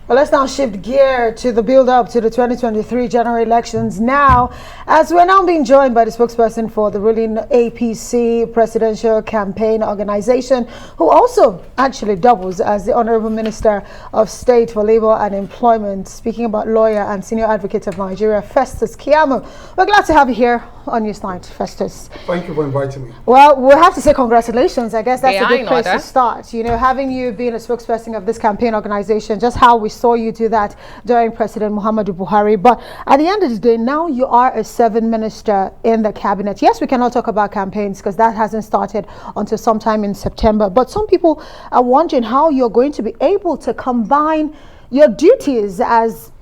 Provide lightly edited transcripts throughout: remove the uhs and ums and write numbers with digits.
Well, let's now shift gear to the build-up to the 2023 general elections now, as we're now being joined by the spokesperson for the ruling APC Presidential Campaign Organization, who also actually doubles as the Honorable Minister of State for Labor and Employment, speaking about lawyer and senior advocate of Nigeria, Festus Keyamo. We're glad to have you here on Newsnight, Festus. Thank you for inviting me. Well, we'll have to say congratulations. I guess that's a good place to start. You know, having you been a spokesperson of this campaign organization, just how we saw you do that during President Muhammadu Buhari. But at the end of the day, now you are a 7th minister in the cabinet. Yes, we cannot talk about campaigns because that hasn't started until sometime in September. But some people are wondering how you're going to be able to combine your duties as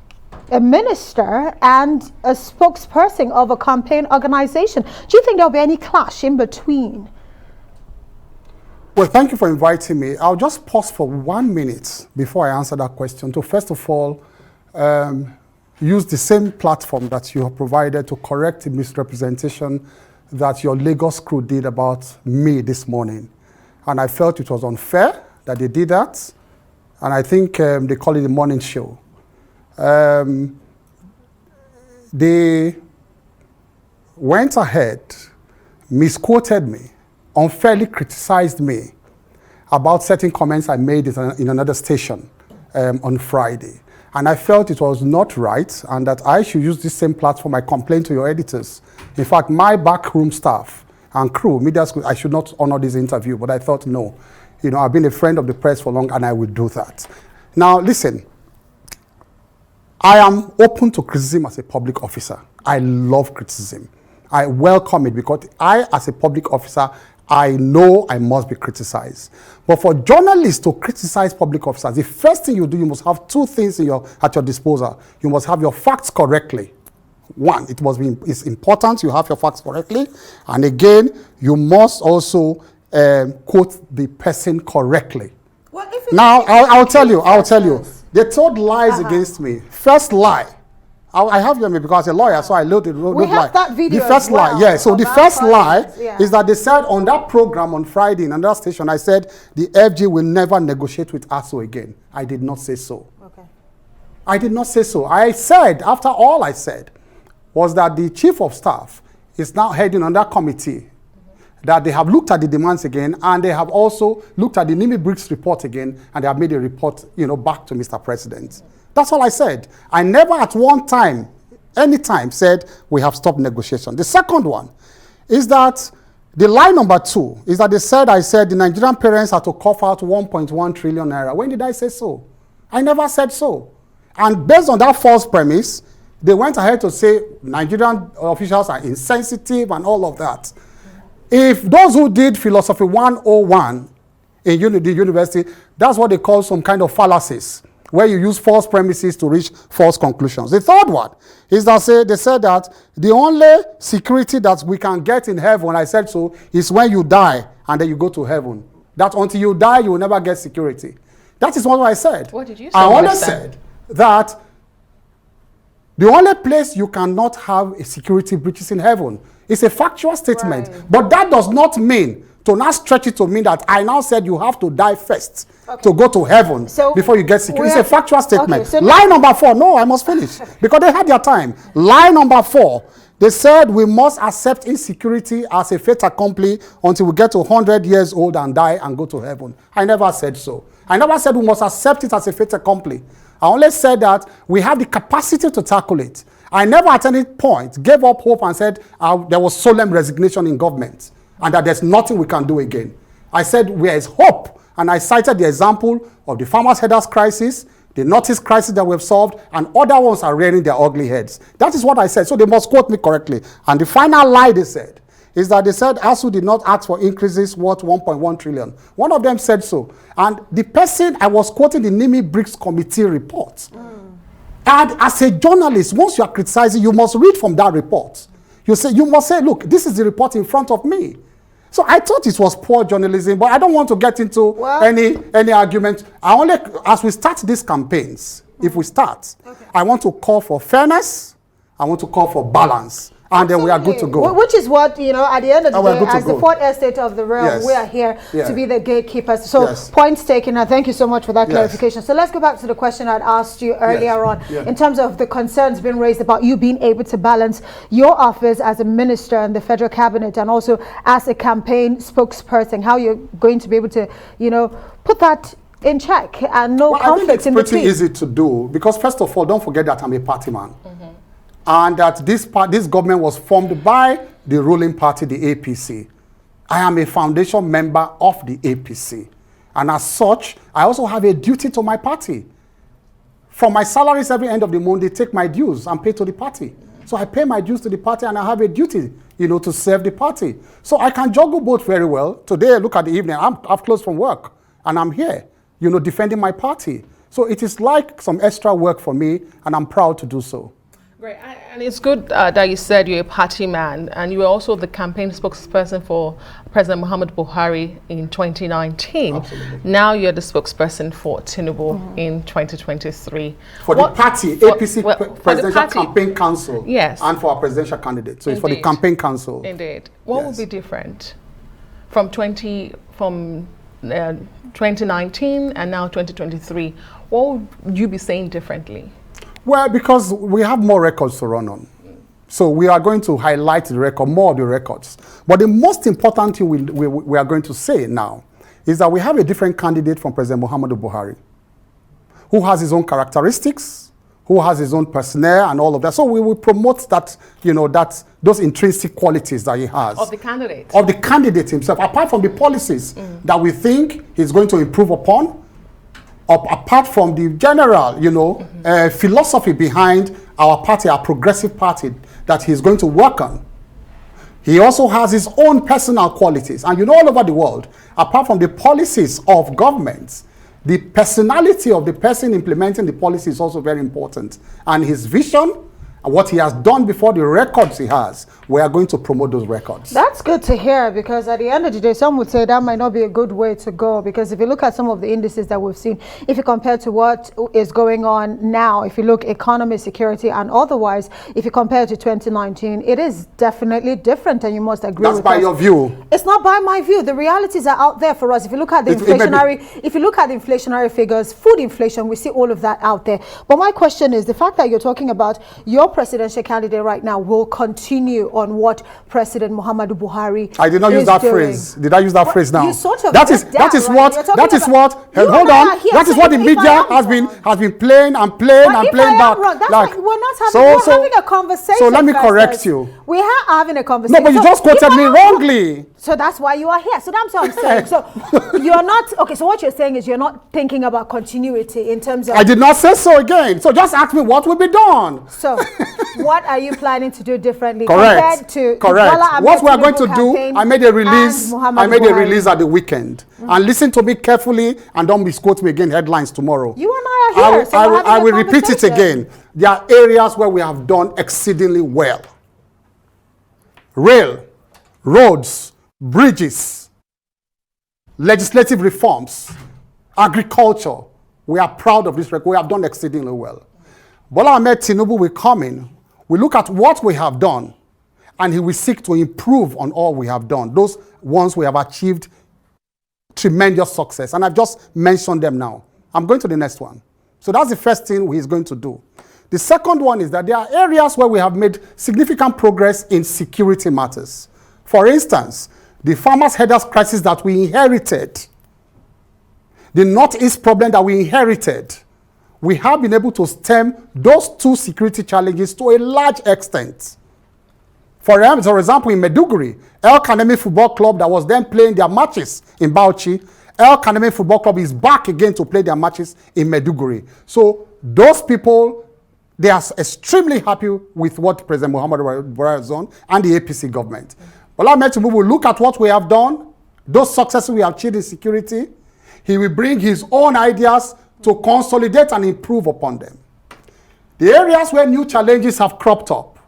a minister and a spokesperson of a campaign organization. Do you think there'll be any clash in between? Well, thank you for inviting me. I'll just pause for 1 minute before I answer that question to first of all use the same platform that you have provided to correct the misrepresentation that your Lagos crew did about me this morning. And I felt it was unfair that they did that. And I think they call it the morning show. They went ahead, misquoted me, unfairly criticized me about certain comments I made in another station on Friday. And I felt it was not right and that I should use this same platform. I complained to your editors. In fact, my backroom staff and crew, media school, I should not honor this interview, but I thought, no. You know, I've been a friend of the press for long and I will do that. Now, listen. I am open to criticism as a public officer. I love criticism. I welcome it because I, as a public officer, I know I must be criticized. But for journalists to criticize public officers, the first thing you do, you must have 2 things at your disposal. You must have your facts correctly. One, it's important you have your facts correctly. And again, you must also quote the person correctly. Well, now, I'll tell you. They told lies against me. First lie. I have them because I'm a lawyer, so I wrote we have lie. That video the first well, lie, yeah. So the first lie is that they said on that program on Friday in another station, I said the FG will never negotiate with ASO again. I did not say so. Okay. I did not say so. I said, after all I said, was that the chief of staff is now heading on that committee, that they have looked at the demands again, and they have also looked at the Nimi Briggs report again, and they have made a report, back to Mr. President. That's all I said. I never at one time, any time, said we have stopped negotiation. The second one is that the lie number 2 is that I said the Nigerian parents had to cough out 1.1 trillion naira. When did I say so? I never said so. And based on that false premise, they went ahead to say Nigerian officials are insensitive and all of that. If those who did Philosophy 101 in the university, that's what they call some kind of fallacies, where you use false premises to reach false conclusions. The third one is that they said that the only security that we can get in heaven, I said so, is when you die and then you go to heaven. That until you die, you will never get security. That is what I said. What did you say? I only said that the only place you cannot have a security breach is in heaven. It's a factual statement. Right. But that does not mean, to now stretch it to mean that I now said you have to die first to go to heaven before you get security. It's a factual statement. Okay, lie number 4. No, I must finish. Because they had their time. Lie number 4. They said we must accept insecurity as a fait accompli until we get to 100 years old and die and go to heaven. I never said so. I never said we must accept it as a fait accompli. I only said that we have the capacity to tackle it. I never at any point gave up hope and said there was solemn resignation in government and that there's nothing we can do again. I said there is hope, and I cited the example of the farmers' headers crisis, the Northeast crisis that we've solved, and other ones are rearing their ugly heads. That is what I said, so they must quote me correctly. And the final lie they said is that they said ASU did not ask for increases worth 1.1 trillion. One of them said so. And the person I was quoting the Nimi Briggs committee report. And as a journalist, once you are criticizing, you must read from that report. You must say, look, this is the report in front of me. So I thought it was poor journalism, but I don't want to get into any argument. As we start these campaigns, if we start, I want to call for fairness, I want to call for balance, and then we are good to go. Which is what, you know, at the end of the day, as the fourth estate of the realm, we are here to be the gatekeepers. So points taken, and thank you so much for that clarification. So let's go back to the question I'd asked you earlier on, in terms of the concerns being raised about you being able to balance your office as a minister in the federal cabinet and also as a campaign spokesperson, how you're going to be able to, you know, put that in check and no conflict in between. I think it's pretty easy to do, because first of all, don't forget that I'm a party man. And that this government was formed by the ruling party, the APC. I am a foundation member of the APC. And as such, I also have a duty to my party. From my salaries every end of the month, they take my dues and pay to the party. So I pay my dues to the party and I have a duty, you know, to serve the party. So I can juggle both very well. Today, look at the evening, I've closed from work and I'm here, you know, defending my party. So it is like some extra work for me, and I'm proud to do so. Great, and it's good that you said you're a party man, and you were also the campaign spokesperson for President Muhammadu Buhari in 2019. Absolutely. Now you're the spokesperson for Tinubu in 2023. For the party, APC Presidential Campaign Council, and for our presidential candidate. So it's for the campaign council. Indeed. What will be different from 2019 and now 2023? What would you be saying differently? Well, because we have more records to run on. So we are going to highlight the record, more of the records. But the most important thing we are going to say now is that we have a different candidate from President Muhammadu Buhari, who has his own characteristics, who has his own personnel and all of that. So we will promote that, you know, those intrinsic qualities that he has. Of the candidate. Of the candidate himself, apart from the policies that we think he's going to improve upon, apart from the general, you know, philosophy behind our party, our progressive party, that he's going to work on. He also has his own personal qualities. And you know, all over the world, apart from the policies of governments, the personality of the person implementing the policy is also very important. And his vision, and what he has done before, the records he has, we are going to promote those records. That's good to hear, because at the end of the day, some would say that might not be a good way to go, because if you look at some of the indices that we've seen, if you compare to what is going on now, if you look economy, security, and otherwise, if you compare to 2019, it is definitely different, and you must agree with us. That's by your view. It's not by my view. The realities are out there for us. If you look at the inflationary figures, food inflation, we see all of that out there. But my question is, the fact that you're talking about your presidential candidate right now will continue on what President Muhammadu Buhari I did not use that phrase. Did I use that phrase now? You sort of that is what the media has been playing and playing and playing back. We're not having a conversation. So let me correct you. We are having a conversation. No, but you just quoted me wrongly. So that's why you are here. So that's what I'm saying. So you're not okay. So what you're saying is you're not thinking about continuity in terms of. I did not say so again. So just ask me what will be done. So what are you planning to do differently? Correct. Correct. What we are going to do, I made a release. I made a release at the weekend. And listen to me carefully and don't misquote me again. Headlines tomorrow. You and I are here. I will repeat it again. There are areas where we have done exceedingly well. Rail, roads, bridges, legislative reforms, agriculture. We are proud of this record. We have done exceedingly well. Bola Ahmed Tinubu will come in. We look at what we have done, and he will seek to improve on all we have done. Those ones we have achieved tremendous success, and I've just mentioned them now. I'm going to the next one. So that's the first thing he's going to do. The second one is that there are areas where we have made significant progress in security matters. For instance, the farmers' headers crisis that we inherited, the Northeast problem that we inherited, we have been able to stem those two security challenges to a large extent. For example, in Maiduguri, El Kanemi Football Club that was then playing their matches in Bauchi, El Kanemi Football Club is back again to play their matches in Maiduguri. So those people, they are extremely happy with what President Muhammadu Buhari has done and the APC government. Bola Ahmed Tinubu will look at what we have done, those successes we have achieved in security. He will bring his own ideas to consolidate and improve upon them. The areas where new challenges have cropped up,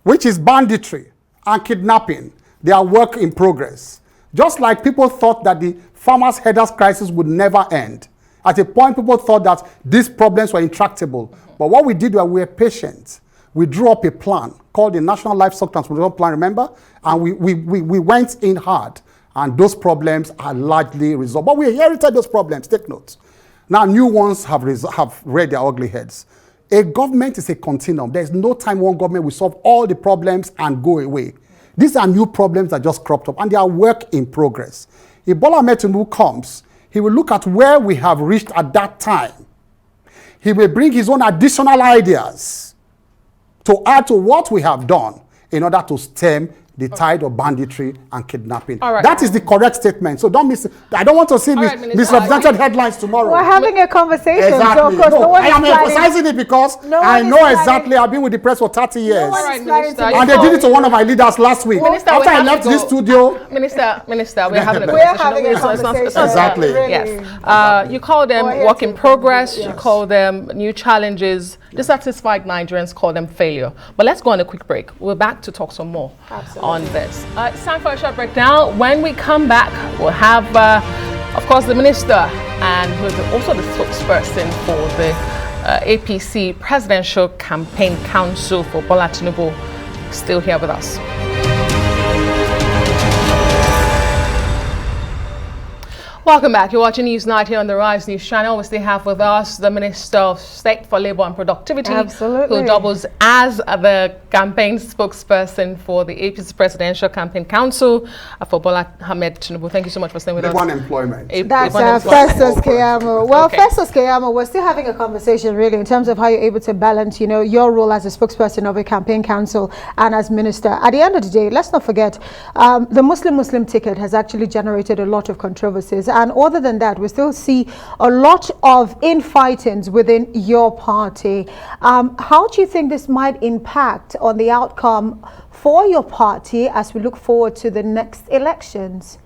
which is banditry and kidnapping, they are work in progress. Just like people thought that the farmers' headers crisis would never end. At a point, people thought that these problems were intractable. But what we did was we were patient. we drew up a plan called the National Livestock Transformation Plan, remember? And we went in hard, and those problems are largely resolved. But we inherited those problems, take note. Now, new ones have reared their ugly heads. A government is a continuum. There's no time one government will solve all the problems and go away. These are new problems that just cropped up, and they are work in progress. If Bola Ahmed Tinubu comes, he will look at where we have reached at that time. He will bring his own additional ideas to add to what we have done in order to stem the tide of banditry and kidnapping. That is the correct statement. So don't miss it. I don't want to see misrepresented headlines tomorrow. We're having a conversation. Exactly. So of course, no I am emphasizing it because I know exactly. I've been with the press for 30 years. And they did it to one of my leaders last week. Minister, after I left this studio. Minister, we're having a conversation. Exactly. Yes. You call them work in progress. You call them new challenges. Dissatisfied Nigerians call them failure. But let's go on a quick break. We're back to talk some more on this. It's time for a short break now. When we come back, we'll have, of course, the minister and who's also the spokesperson for the APC Presidential Campaign Council for Bola Tinubu, still here with us. Welcome back. You're watching News Night here on the Rise News channel. We still have with us the Minister of State for Labour and Productivity, who doubles as the campaign spokesperson for the APC Presidential Campaign Council for Bola Ahmed Tinubu. Thank you so much for staying with us. Unemployment. That's Festus Keyamo. Well, Festus Keyamo, we're still having a conversation really in terms of how you're able to balance, you know, your role as a spokesperson of a campaign council and as minister. At the end of the day, let's not forget, the Muslim ticket has actually generated a lot of controversies. And other than that, we still see a lot of infightings within your party. How do you think this might impact on the outcome for your party as we look forward to the next elections?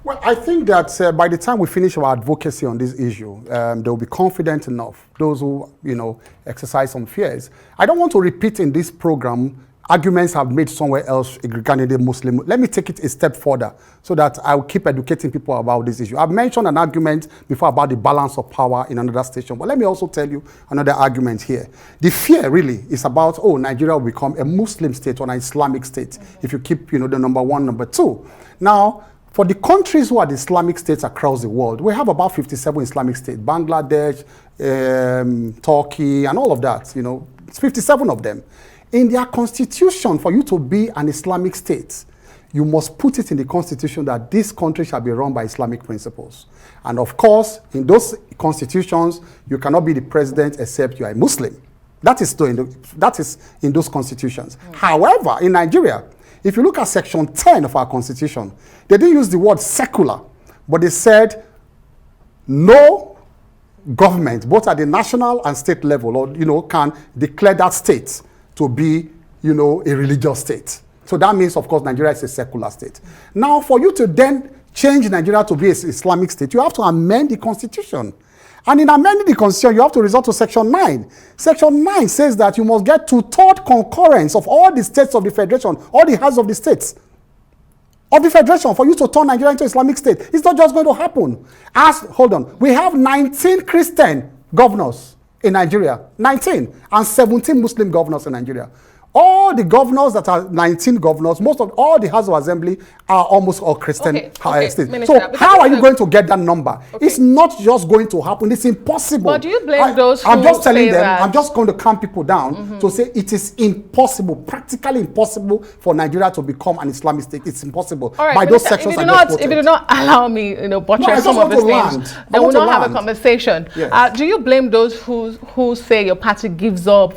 Well, I think that by the time we finish our advocacy on this issue, they will be confident enough, those who, you know, exercise some fears. I don't want to repeat in this program arguments I've made somewhere else regarding the Muslim. Let me take it a step further so that I'll keep educating people about this issue. I've mentioned an argument before about the balance of power in another station, but let me also tell you another argument here. The fear really is about, oh, Nigeria will become a Muslim state or an Islamic state if you keep, you know, the number one, number two. Now, for the countries who are the Islamic states across the world, we have about 57 Islamic states, Bangladesh, Turkey, and all of that, you know, it's 57 of them. In their constitution, for you to be an Islamic state, you must put it in the constitution that this country shall be run by Islamic principles. And of course, in those constitutions, you cannot be the president except you are a Muslim. That is in those constitutions. However, in Nigeria, if you look at section 10 of our constitution, they didn't use the word secular, but they said no government, both at the national and state level, or, you know, can declare that state to be, you know, a religious state. So that means, of course, Nigeria is a secular state. Now, for you to then change Nigeria to be an Islamic state, you have to amend the constitution. And in amending the constitution, you have to resort to section 9. Section 9 says that you must get 2/3 concurrence of all the states of the federation, all the heads of the states of the federation for you to turn Nigeria into Islamic state. It's not just going to happen. Hold on. We have 19 Christian governors in Nigeria, 19, and 17 Muslim governors in Nigeria. All the governors that are 19 governors, most of all the House of Assembly are almost all Christian states. Minister, so how are you going to get that number? It's not just going to happen. It's impossible. But do you blame those who I'm just telling them, that? I'm just going to calm people down to say it is impossible, practically impossible for Nigeria to become an Islamic state. It's impossible. All right, by Minister, those sections if you do not allow me, you know, butcher some of these things, then we'll not have a conversation. Yes. Do you blame those who say your party gives up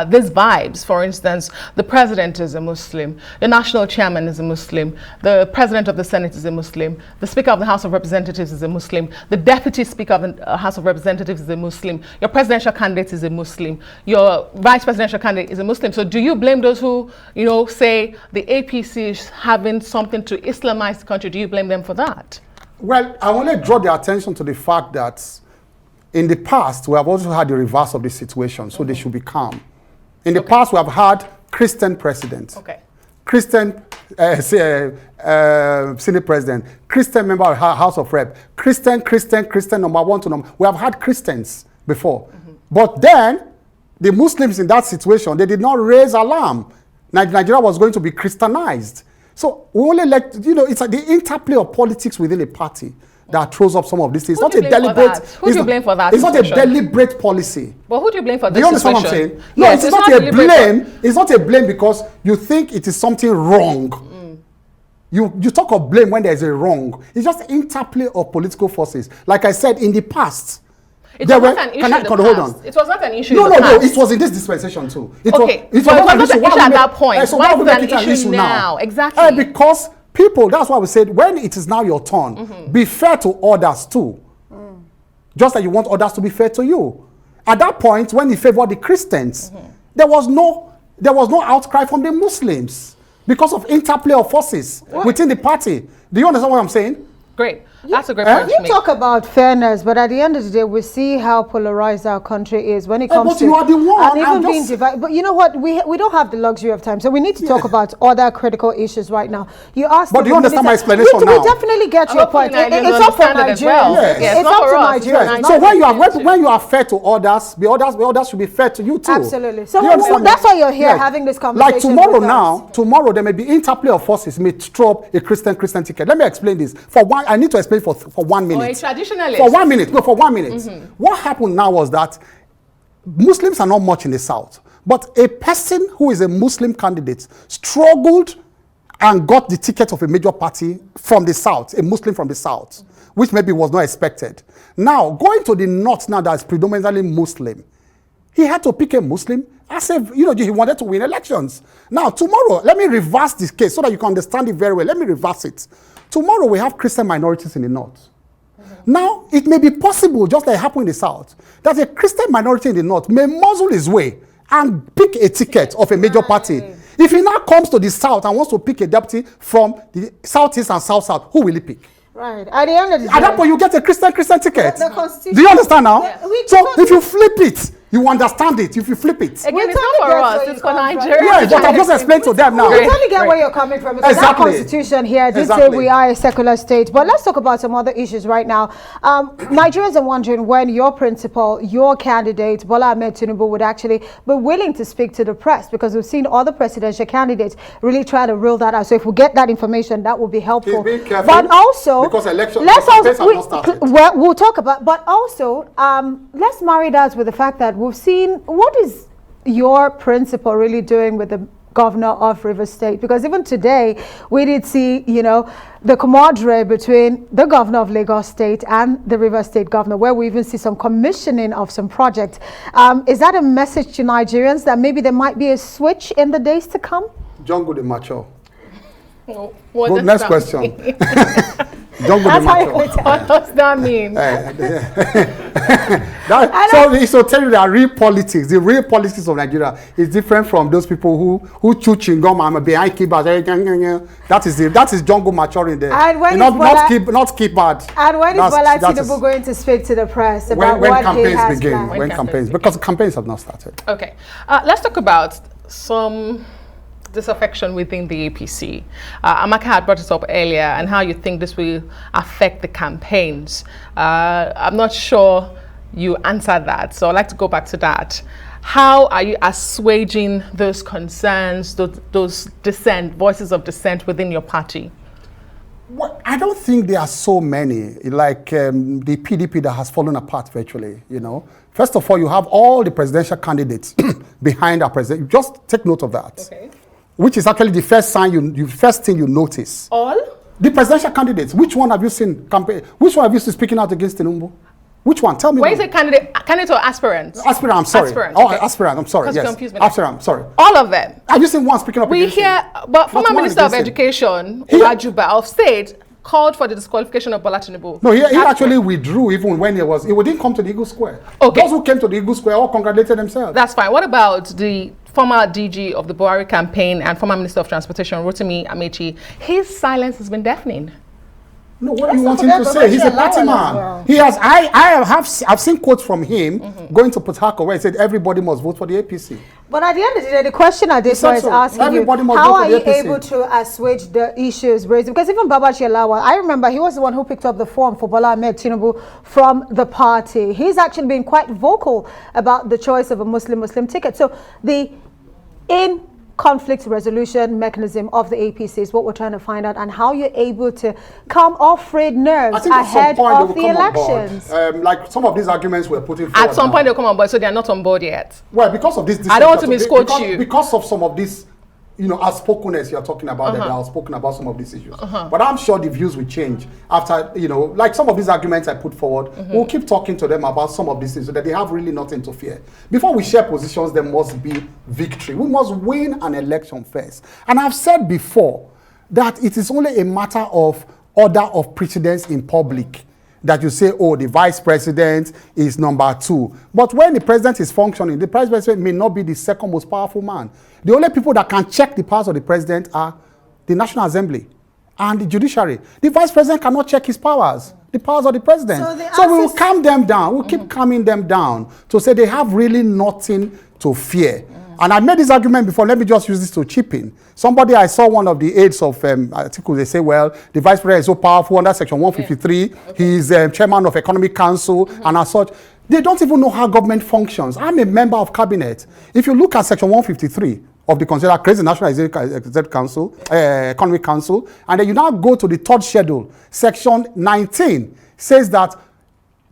these vibes? For instance, the president is a Muslim, the national chairman is a Muslim, the president of the Senate is a Muslim, the Speaker of the House of Representatives is a Muslim, the Deputy Speaker of the House of Representatives is a Muslim, your presidential candidate is a Muslim, your vice presidential candidate is a Muslim. So do you blame those who, you know, say the APC is having something to Islamize the country? Do you blame them for that? Well, I want to draw the attention to the fact that in the past, we have also had the reverse of the situation, so they should be calm. In the past, we have had Christian presidents, Christian Senate president, Christian member of House of Rep, Christian number one to number. We have had Christians before. But then, the Muslims in that situation, they did not raise alarm. Nigeria was going to be Christianized. So we only it's like the interplay of politics within a party that throws up some of these things. It's not a deliberate. Who do you blame for that? It's not a deliberate policy. But who do you blame for this? Do you understand what I'm saying? No, yes, it's not a blame. It's not a blame because you think it is something wrong. You talk of blame when there is a wrong. It's just interplay of political forces. Like I said, in the past, it was not an issue in the past. Hold on. It was not an issue in the past. No, it was in this dispensation too. It was not an issue at that point. So why is it an issue now? Exactly. Because people, that's why we said, when it is now your turn, be fair to others too. Just like you want others to be fair to you. At that point, when he favored the Christians, there was no outcry from the Muslims because of interplay of forces within the party. Do you understand what I'm saying? Great. That's a great point. You talk about fairness, but at the end of the day, we see how polarized our country is when it comes to. You are the one. And even being divided. But you know what? We don't have the luxury of time, so we need to talk about other critical issues right now. You asked. But do you understand my explanation now? We definitely get your point. It's not for Nigeria. It's not for Nigeria. So when you are fair to others, others should be fair to you too. Absolutely. So that's why you're here having this conversation. Like tomorrow there may be interplay of forces. May throw up a Christian ticket. Let me explain this. I need to explain for 1 minute. Or a traditionalist. For 1 minute. No, for 1 minute. What happened now was that Muslims are not much in the South, but a person who is a Muslim candidate struggled and got the ticket of a major party from the South, a Muslim from the South, which maybe was not expected. Now, going to the North now that is predominantly Muslim, he had to pick a Muslim as if, he wanted to win elections. Now, tomorrow, let me reverse this case so that you can understand it very well. Let me reverse it. Tomorrow we have Christian minorities in the North. Now, it may be possible, just like it happened in the South, that a Christian minority in the North may muzzle his way and pick a ticket of a major party. If he now comes to the South and wants to pick a deputy from the Southeast and South, who will he pick? Right. At the end of the day, at that point, you get a Christian ticket. Do you understand now? Yeah, so if you flip it, you understand it. If you flip it. Again, it's not for us. It's for Nigeria. Yeah, but I've just explained to them now. We totally get where you're coming from. Because our constitution here did say we are a secular state. But let's talk about some other issues right now. Nigerians are wondering when your principal, your candidate, Bola Ahmed Tinubu, would actually be willing to speak to the press. Because we've seen other presidential candidates really try to rule that out. So if we get that information, that will be helpful. Be careful, but also, because we'll talk about, but also, let's marry that with the fact that we've seen, what is your principal really doing with the governor of Rivers State? Because even today, we did see, the camaraderie between the governor of Lagos State and the Rivers State governor, where we even see some commissioning of some projects. Is that a message to Nigerians that maybe there might be a switch in the days to come? Jungle the macho. Good, next question. What does that mean? So tell you that real politics, the real politics of Nigeria is different from those people who chew chewing-gum and behind keyboards. That is jungle maturing there. And when not keyboard. And when is Bola Tinubu going to speak to the press about when what campaigns he has begin? planned? When campaigns, because campaigns have not started. Okay, let's talk about some disaffection within the APC. Amaka had brought it up earlier, and how you think this will affect the campaigns. I'm not sure you answered that, so I'd like to go back to that. How are you assuaging those concerns, those voices of dissent within your party? Well, I don't think there are so many, like the PDP that has fallen apart virtually, First of all, you have all the presidential candidates behind our president. Just take note of that. Okay. Which is actually the first sign first thing you notice. All? The presidential candidates. Which one have you seen campaign? Which one have you seen speaking out against Tinubu? Which one? Tell me. Where is it candidate or aspirant? Aspirant, I'm sorry. Aspirant, okay. Aspirant, I'm sorry. Yes. Confused me. Aspirant, I'm sorry. All of them. Have you seen one speaking up against him? But former Minister of Education, Rajuba of State, called for the disqualification of Bola Tinubu. No, he actually withdrew even when he didn't come to the Eagle Square. Okay. Those who came to the Eagle Square all congratulated themselves. That's fine. What about the former DG of the Buhari campaign and former Minister of Transportation, Rotimi Amechi? His silence has been deafening. No, what do you want him to say? He's a party man. Well. He has. I've seen quotes from him going to Port Harcourt where he said everybody must vote for the APC. But at the end of the day, the question I did is asking you, how are you able to assuage the issues raised? Because even Babachir Lawal, I remember he was the one who picked up the form for Bola Ahmed Tinubu from the party. He's actually been quite vocal about the choice of a Muslim ticket. So the conflict resolution mechanism of the APC is what we're trying to find out, and how you're able to calm off frayed nerves ahead of the elections. Like some of these arguments we're putting forward. At some point they'll come on board, so they're not on board yet. Well, because of this, I don't want to misquote you. Because of some of this, outspokenness you're talking about, that they are spoken about some of these issues. But I'm sure the views will change after, like some of these arguments I put forward. We'll keep talking to them about some of these things so that they have really nothing to fear. Before we share positions, there must be victory. We must win an election first. And I've said before that it is only a matter of order of precedence in public that you say, oh, the vice president is number 2. But when the president is functioning, the vice president may not be the second most powerful man. The only people that can check the powers of the president are the National Assembly and the judiciary. The vice president cannot check his powers, the powers of the president. So we will calm them down. We'll keep calming them down to say they have really nothing to fear. And I made this argument before. Let me just use this to chip in. Somebody, I saw one of the aides of Atiku, they say, well, the vice president is so powerful under Section 153. He's chairman of Economic Council and as such. They don't even know how government functions. I'm a member of cabinet. If you look at Section 153 of the Constitution, creates the National Executive Council, Economic Council, and then you now go to the 3rd schedule, Section 19, says that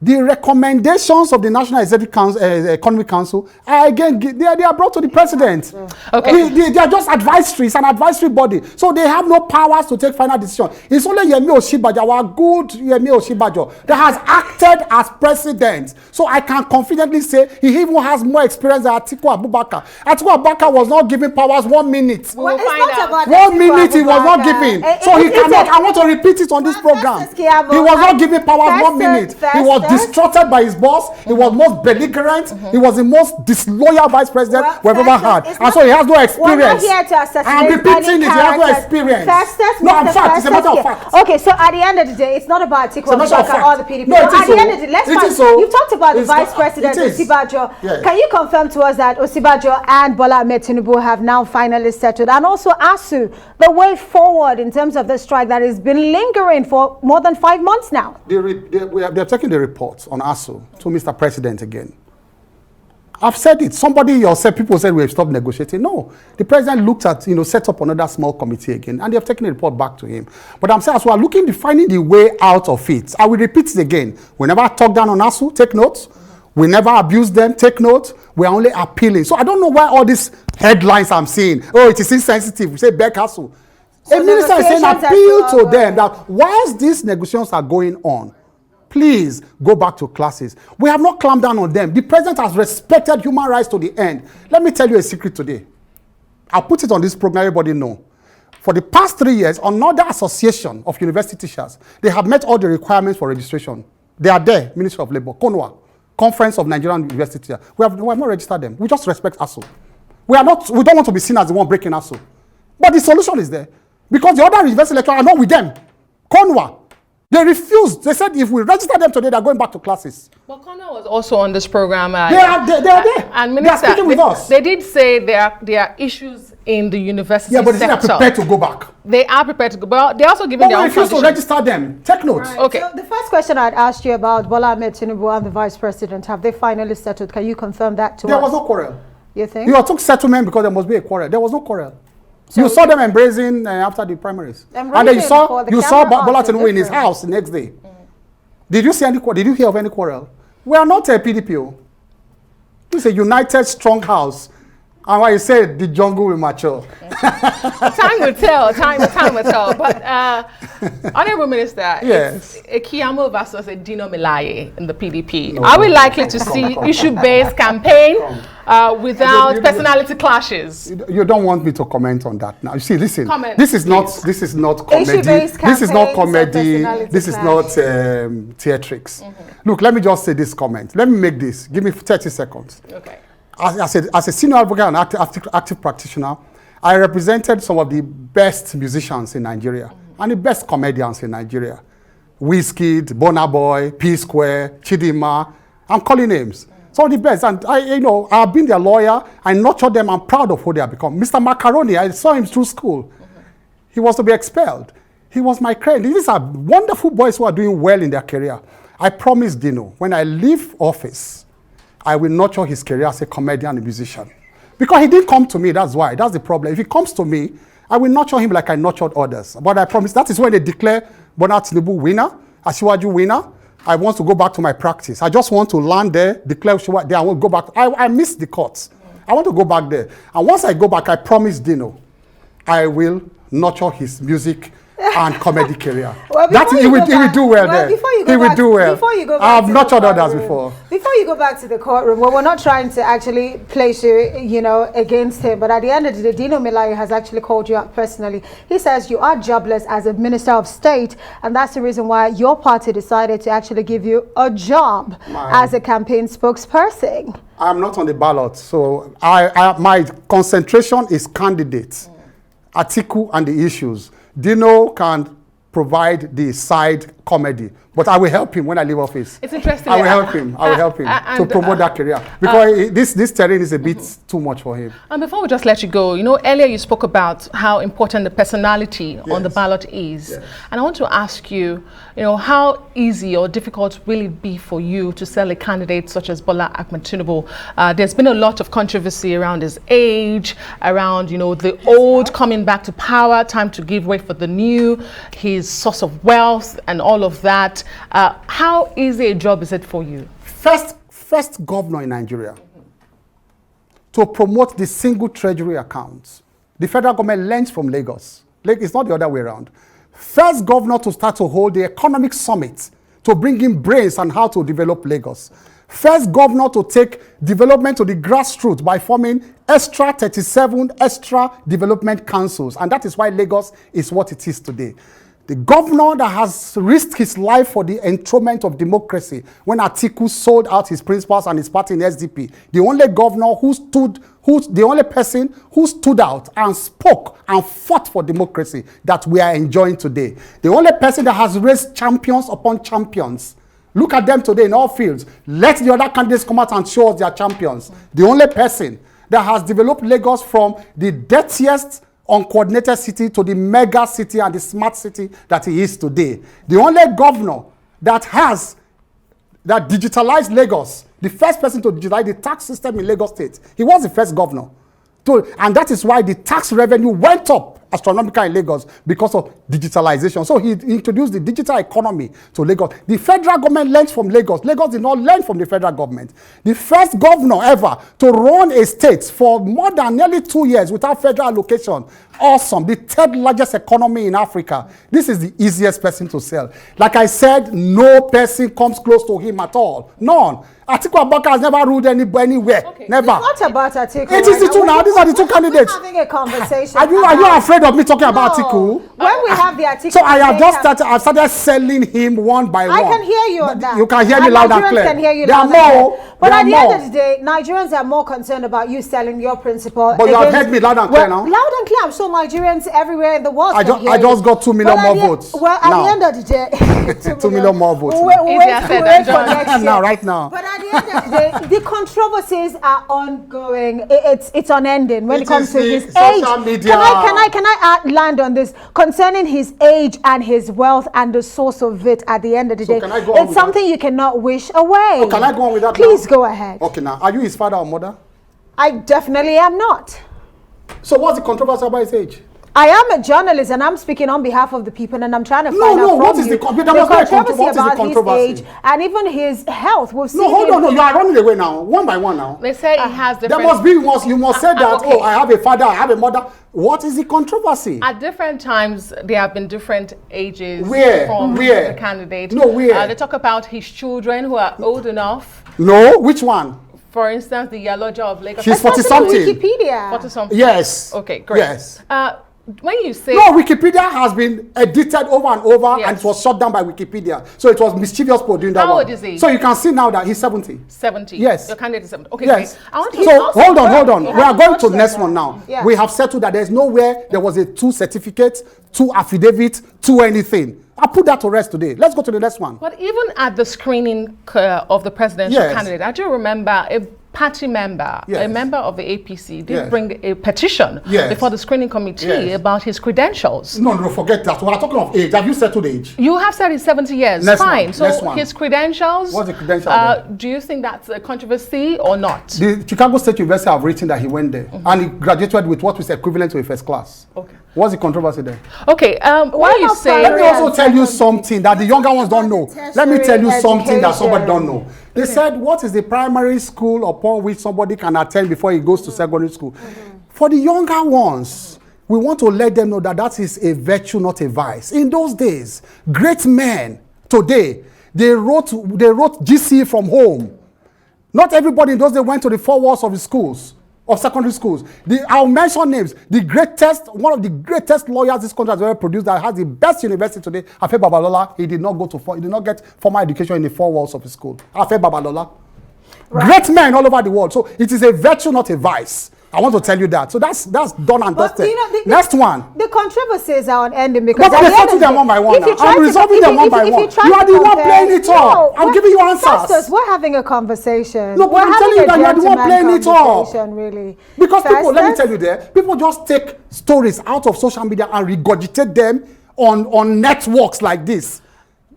the recommendations of the National Executive Council, Economic Council are again, they are brought to the president. Okay. They are just advisory. It's an advisory body. So they have no powers to take final decision. It's only Yemi Osinbajo, our good Yemi Osinbajo, that has acted as president. So I can confidently say he even has more experience than Atiku Abubakar. Atiku Abubakar was not given powers 1 minute. Well, it's not about 1 minute he was not given. So he cannot, I want to repeat it on this program. He was not given powers 1 minute. He was distrusted by his boss. He was most belligerent. He was the most disloyal vice president we've ever had. And so he has no experience. I'm repeating it. He has no experience. No, I'm fact. It's a matter of fact. Okay, so at the end of the day, it's not about Atiku Abubakar or the PDP. No, at the end of the day, you talked about the vice president, Osinbajo. Yes. Can you confirm to us that Osinbajo and Bola Ahmed Tinubu have now finally settled? And also ASU, the way forward in terms of the strike that has been lingering for more than 5 months now? They're taking the report on ASU to Mr. President again. I've said it. Somebody yourself, people said we have stopped negotiating. No, the president looked at, set up another small committee again, and they have taken the report back to him. But I'm saying as we are finding the way out of it. I will repeat it again. We never talk down on ASU, take notes. We never abuse them, take notes. We are only appealing. So I don't know why all these headlines I'm seeing, oh, it is insensitive. We say back ASU. So a minister is saying appeal to them that whilst these negotiations are going on, please go back to classes. We have not clamped down on them. The president has respected human rights to the end. Let me tell you a secret today. I'll put it on this program, everybody know. For the past 3 years, another association of university teachers, they have met all the requirements for registration. They are there, Ministry of Labour, CONWA, Conference of Nigerian University Teachers. We have not registered them. We just respect ASU. We don't want to be seen as the one breaking ASU. But the solution is there. Because the other university lecturers are not with them. CONWA. They refused. They said if we register them today, they're going back to classes. Well, Connor was also on this program. They are there. And Minister, they are speaking with us. They did say there are issues in the university sector. Yeah, but they are prepared to go back. They are prepared to go back. They're also giving their own refuse to register them. Take note. Right. Okay. So the first question I'd asked you about Bola Ahmed Tinubu and the vice president, have they finally settled? Can you confirm that to us? There was no quarrel. You think? You took settlement because there must be a quarrel. There was no quarrel. So you saw them embracing after the primaries. And then you saw Bola Tinubu in his house the next day. Did you see any quarrel? Did you hear of any quarrel? We are not a PDP. It's a united, strong house. And why you said the jungle will mature. Time will tell. Time will tell. But Honorable Minister, yes. It's a Keyamo versus a Dino Melaye in the PDP. Are we likely to see issue-based campaign without personality clashes? You don't want me to comment on that now. You see, listen. This is not comedy. This is not comedy. This is not theatrics. Look, let me just say this comment. Let me make this. Give me 30 seconds. Okay. As a senior advocate and active practitioner, I represented some of the best musicians in Nigeria and the best comedians in Nigeria. Wizkid, Burna Boy, P Square, Chidinma. I'm calling names. Some of the best. And I've been their lawyer. I nurtured them. I'm proud of who they have become. Mr. Macaroni, I saw him through school. He was to be expelled. He was my friend. These are wonderful boys who are doing well in their career. I promised Dino, when I leave office, I will nurture his career as a comedian and musician. Because he didn't come to me, that's why. That's the problem. If he comes to me, I will nurture him like I nurtured others. But I promise, that is when they declare Bola Tinubu winner, Asiwaju winner. I want to go back to my practice. I just want to land there, declare there, I won't go back. I miss the courts. I want to go back there. And once I go back, I promise Dino, I will nurture his music and comedy career. Well, he will do well there. He will do well. I've nurtured others before. Before you go back to the courtroom, well, we're not trying to actually place you, against him. But at the end of the day, Dino Melaye has actually called you out personally. He says you are jobless as a minister of state, and that's the reason why your party decided to actually give you a job as a campaign spokesperson. I'm not on the ballot, so my concentration is candidates, Atiku, and the issues. Dino can provide the side comedy, but I will help him when I leave office. It's interesting. I will help him. I will help him to promote that career, because this terrain is a bit too much for him. And before we just let you go, earlier you spoke about how important the personality on the ballot is. Yes. And I want to ask you, how easy or difficult will it be for you to sell a candidate such as Bola Ahmed Tinubu? There's been a lot of controversy around his age, around, the old coming back to power, time to give way for the new, his source of wealth and all of that. How easy a job is it for you? First governor in Nigeria to promote the single treasury accounts. The federal government learns from Lagos. It's not the other way around. First governor to start to hold the economic summit to bring in brains on how to develop Lagos. First governor to take development to the grassroots by forming extra 37 extra development councils. And that is why Lagos is what it is today. The governor that has risked his life for the enthronement of democracy when Atiku sold out his principles and his party in SDP. The only governor the only person who stood out and spoke and fought for democracy that we are enjoying today. The only person that has raised champions upon champions. Look at them today in all fields. Let the other candidates come out and show us their champions. The only person that has developed Lagos from the dirtiest uncoordinated city to the mega city and the smart city that he is today. The only governor that digitalized Lagos, the first person to digitalize the tax system in Lagos State. He was the first governor. And that is why the tax revenue went up astronomically in Lagos, because of digitalization. So he introduced the digital economy to Lagos. The federal government learned from Lagos. Lagos did not learn from the federal government. The first governor ever to run a state for more than nearly 2 years without federal allocation. Awesome. The third largest economy in Africa. This is the easiest person to sell. Like I said, no person comes close to him at all. None. Atiku Abubakar has never ruled anywhere. Okay. Never. It's not about Atiku. It is the two now. These are the two candidates. We're having a conversation. Are you afraid of me talking about Atiku? When we have the Atiku. So I have just started selling him one by one. I can hear you on that. You can hear me loud and clear. Can hear you loud and clear. But at the end of the day, Nigerians are more concerned about you selling your principle. But you have heard me loud and clear now. Loud and clear. I'm sure Nigerians everywhere in the world I just got 2 million more votes. Well, at the end of the day, 2 million more votes. Right now. But at the end of the day, the controversies are ongoing. It's unending when it comes to his age. Media. Can I land on this concerning his age and his wealth and the source of it? At the end of the day, it's something you cannot wish away. Oh, can I go on with that? Please go ahead. Okay, now are you his father or mother? I definitely am not. So what's the controversy about his age? I am a journalist and I'm speaking on behalf of the people, and I'm trying to find out what is the controversy about his age and even his health. We've seen hold on, you are running away now, one by one now. They say he has different... you must say that, okay. I have a father, I have a mother. What is the controversy? At different times, there have been different ages from the candidate. They talk about his children who are old enough. No, which one? For instance, the Yaloja of Lagos. She's 40-something. Wikipedia. 40-something. Yes. Okay, great. Yes. when you say... No, Wikipedia has been edited over and over, and it was shut down by Wikipedia. So it was mischievous for doing that. How old is he? So you can see now that he's 70. 70? Yes. Your candidate is 70. Okay, yes. I want to hold on. We are going to the next one now. Yeah. We have settled that there's nowhere there was a 2 certificate, 2 affidavit, 2 anything. I'll put that to rest today. Let's go to the next one. But even at the screening of the presidential candidate, I do remember a party member, a member of the APC, did bring a petition before the screening committee about his credentials. No, forget that. We're talking of age. Have you settled age? You have said he's 70 years. Fine. So his credentials. What's the credential? Do you think that's a controversy or not? The Chicago State University have written that he went there and he graduated with what was equivalent to a first class. Okay. What's the controversy there? Okay. What you say? Let me also tell you something that the younger ones don't know. Let me tell you something that somebody don't know. They said, what is the primary school upon which somebody can attend before he goes to secondary school? For the younger ones, we want to let them know that that is a virtue, not a vice. In those days, great men today, they wrote GC from home. Not everybody in those days went to the 4 walls of the schools, of secondary schools. I'll mention names. One of the greatest lawyers this country has ever produced, that has the best university today, Afe Babalola, he did not get formal education in the 4 walls of his school. Afe Babalola. Right. Great men all over the world. So it is a virtue, not a vice. I want to tell you that. So that's done and dusted. Next one. The controversies are unending because but I'm resolving them one by one. I'm resolving them one by one. You are the one playing it all. I'm giving you answers. Festus, we're having a conversation. No, but I'm telling you that you are the one playing it all. Really. Because people, let me tell you there, people just take stories out of social media and regurgitate them on networks like this.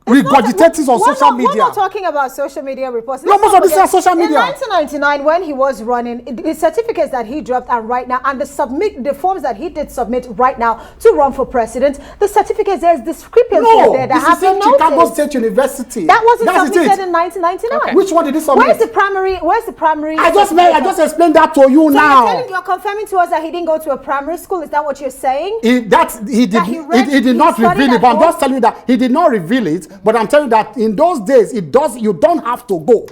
Regurgitating on social media. We're not talking about social media reports. No, most of this is social media. In 1999, when he was running, the certificates that he dropped and right now, and the forms that he did submit right now to run for president, the certificates, there's discrepancies there that have been noticed. Chicago State University. That wasn't submitted in 1999. Okay. Which one did he submit? Where's the primary? I just explained that to you now. You're confirming to us that he didn't go to a primary school. Is that what you're saying? He did not reveal it, but I'm just telling you that he did not reveal it. But I'm telling you that in those days, you don't have to go.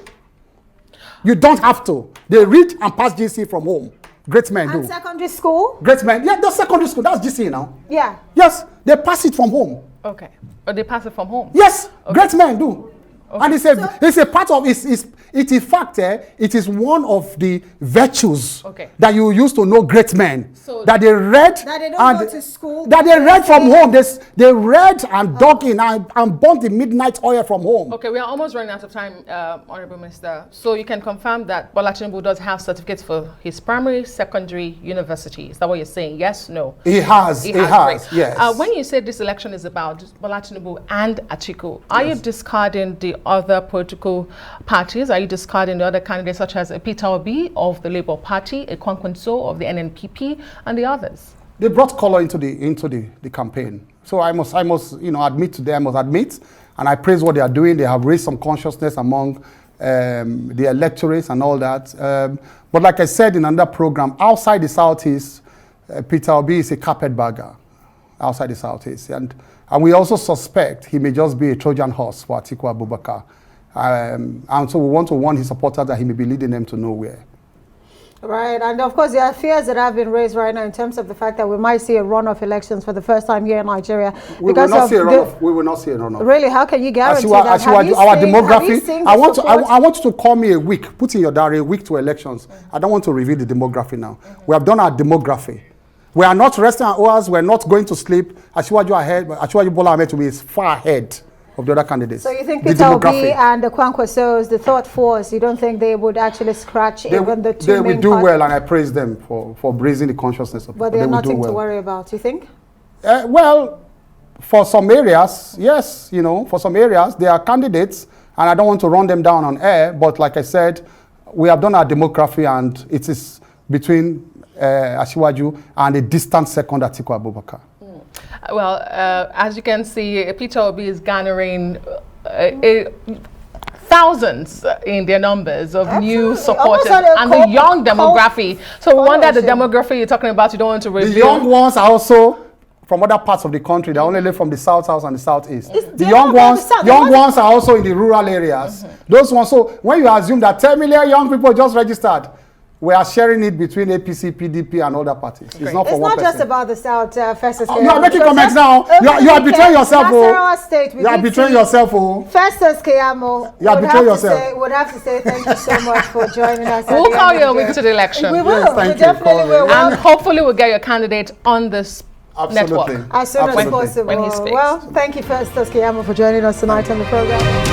You don't have to. They read and pass GC from home. Great men do. And secondary school? Great men. Yeah, that's secondary school. That's GC now. Yeah. Yes, they pass it from home. Okay. Or they pass it from home? Yes, great men do. Okay. And it's a part of it is fact. It is one of the virtues that you use to know great men. So that they read, that they don't go to school, that they read from home. They read and dug in and burnt the midnight oil from home. Okay, we are almost running out of time, Honorable Minister. So you can confirm that Bola Tinubu does have certificates for his primary, secondary, university. Is that what you're saying? Yes, no? He has. Yes. When you say this election is about Bola Tinubu and Atiku, are you discarding the other political parties? Are you discarding the other candidates such as Peter Obi of the Labour Party, a Kwankwanso of the NNPP, and the others? They brought color into the campaign. So I must admit to them, and I praise what they are doing. They have raised some consciousness among the electorates and all that. But like I said in another program, outside the Southeast, Peter Obi is a carpetbagger outside the Southeast. And we also suspect he may just be a Trojan horse for Atiku Abubakar. And so we want to warn his supporters that he may be leading them to nowhere. Right, and of course there are fears that have been raised right now in terms of the fact that we might see a runoff elections for the first time here in Nigeria. We will not see a runoff. Really, how can you guarantee that? Our demography, I want you to call me a week, put in your diary a week to elections. I don't want to reveal the demography now. We have done our demography. We are not resting our hours, we're not going to sleep. Asiwaju Bola Ahmed Tinubu is far ahead of the other candidates. So you think Peter Obi and the Kwankwasos, the thought force, you don't think they would actually scratch even the two main They will do well, and I praise them for raising the consciousness of it. But they're nothing to worry about, you think? Well, for some areas, yes, for some areas, they are candidates, and I don't want to run them down on air, but like I said, we have done our demography, and it is between Asiwaju and a distant second Atiku Abubakar. Well, as you can see, Peter Obi is garnering thousands in their numbers of new supporters and the young demography. So we wonder the demography you're talking about, you don't want to reveal. The young ones are also from other parts of the country. They only live from the south and the southeast. The young ones are also in the rural areas. Those ones. So when you assume that 10 million young people just registered, we are sharing it between APC, PDP, and other parties. It's not for one person. It's not just about the South, Festus Keyamo. You are making comments now. You are betraying yourself. You are betraying yourself. Festus Keyamo. You are betraying yourself. Would have to say thank you so much for joining us. We'll call you a week to the election. We will. Yes, we definitely will. And hopefully we'll get your candidate on this network as soon as possible. When he speaks. Well, thank you, Festus Keyamo, for joining us tonight on the program.